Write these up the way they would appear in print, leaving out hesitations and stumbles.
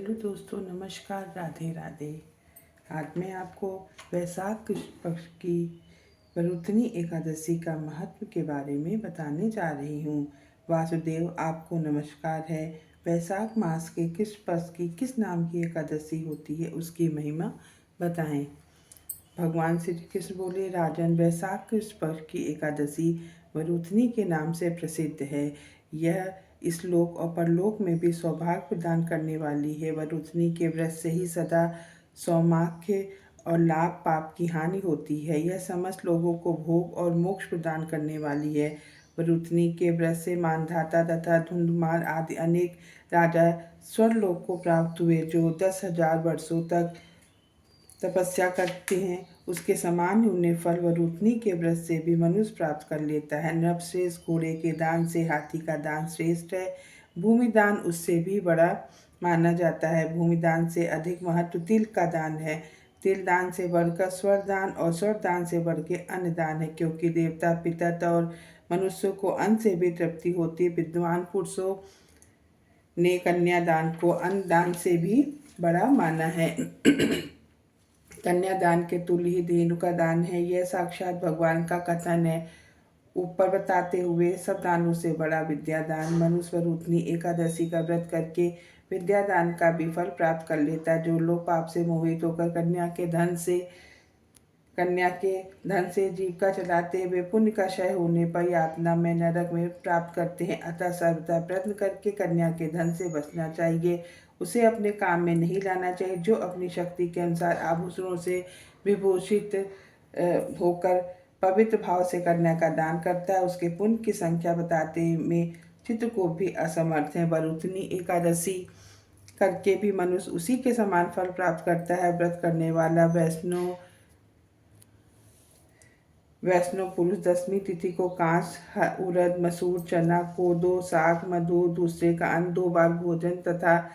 Hello दोस्तों, नमस्कार, राधे राधे। आज मैं आपको वैशाख कृष्ण पक्ष की वरुथनी एकादशी का महत्व के बारे में बताने जा रही हूँ। वासुदेव, आपको नमस्कार है। वैशाख मास के किस पक्ष की किस नाम की एकादशी होती है, उसकी महिमा बताएं। भगवान श्री कृष्ण बोले, राजन, वैशाख कृष्ण पक्ष की एकादशी वरुथनी के नाम से प्रसिद्ध है। यह इस लोक और परलोक में भी सौभाग्य प्रदान करने वाली है। वरुथनी के व्रत से ही सदा सौभाग्य और लाभ पाप की हानि होती है। यह समस्त लोगों को भोग और मोक्ष प्रदान करने वाली है। वरुथनी के व्रत से मानधाता तथा धुंधुमार आदि अनेक राजा स्वर्गलोक को प्राप्त हुए, जो 10,000 वर्षों तक तपस्या करते हैं। उसके समान ही उन्हें फल वरुथनी के व्रत से भी मनुष्य प्राप्त कर लेता है। नरश्रेष्ठ घोड़े के दान से हाथी का दान श्रेष्ठ है। भूमि दान उससे भी बड़ा माना जाता है। भूमि दान से अधिक महत्व तिल का दान है। तिल दान से बढ़कर स्वर दान और स्वर दान से बढ़ के अन्न दान है, क्योंकि देवता, पितर और मनुष्यों को अन्न से भी तृप्ति होती है। विद्वान पुरुषों ने कन्यादान को अन्न दान से भी बड़ा माना है। कन्यादान के तुल्य ही धेनु का दान है। यह साक्षात भगवान का कथन है। ऊपर बताते हुए सब दानों से बड़ा विद्यादान। मनुष्य वरुथनी एकादशी का व्रत करके विद्यादान का भी फल प्राप्त कर लेता है। जो लोग पाप से मोहित होकर कन्या के धन से जीविका चलाते वे पुण्य का क्षय होने पर यातना में नरक में प्राप्त करते हैं। अतः सर्वदा प्रयत्न करके कन्या के धन से बचना चाहिए। उसे अपने काम में नहीं लाना चाहिए। जो अपनी शक्ति के अनुसार आभूषणों से विभूषित होकर पवित्र भाव से कन्या का दान करता है, उसके पुण्य की संख्या बताते में चित्रकूट भी असमर्थ है। वरुथनी एकादशी करके भी मनुष्य उसी के समान फल प्राप्त करता है। व्रत करने वाला वैष्णव पुरुष दशमी तिथि को कांस, उड़द, मसूर, चना, कोदो, साग, मधु, दूसरे का अन्न, 2 बार भोजन तथा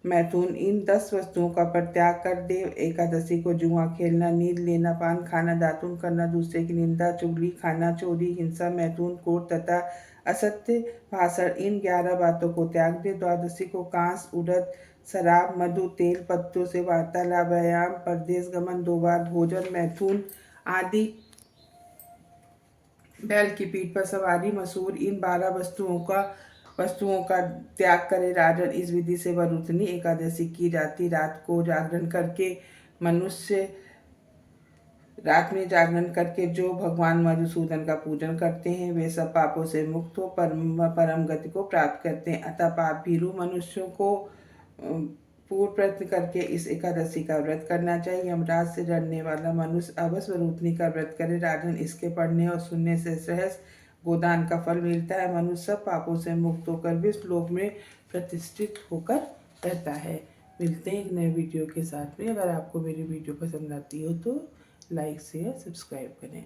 मैथुन, इन 10 वस्तुओं का परित्याग कर दे। एकादशी को जुआ खेलना, नींद लेना, पान खाना, दातुन करना, दूसरे की निंदा, चुगली खाना, चोरी, हिंसा, मैथुन, कोट तथा असत्य भाषण, इन 11 बातों को त्याग दे। द्वादशी को कांस, उड़द, शराब, मधु, तेल पत्तों से वार्तालाप, व्यायाम, परदेश गमन, 2 बार भोजन, मैथुन आदि, बैल की पीठ पर सवारी, मसूर, इन 12 वस्तुओं का त्याग करे। राजन, इस विधि से वरुथनी एकादशी की जाती। रात में जागरण करके जो भगवान मधुसूदन का पूजन करते हैं, वे सब पापों से मुक्त हो परम गति को प्राप्त करते हैं। अतः पाप भीरु मनुष्यों को पूर्ण प्रयत्न करके इस एकादशी का व्रत करना चाहिए। यमराज से डरने वाला मनुष्य अवश्य वरुथनी का व्रत करे। राजन, इसके पढ़ने और सुनने से सहज गोदान का फल मिलता है। मनुष्य सब पापों से मुक्त होकर विश्व लोक में प्रतिष्ठित होकर रहता है। मिलते हैं एक नए वीडियो के साथ में। अगर आपको मेरी वीडियो पसंद आती हो तो लाइक, शेयर, सब्सक्राइब करें।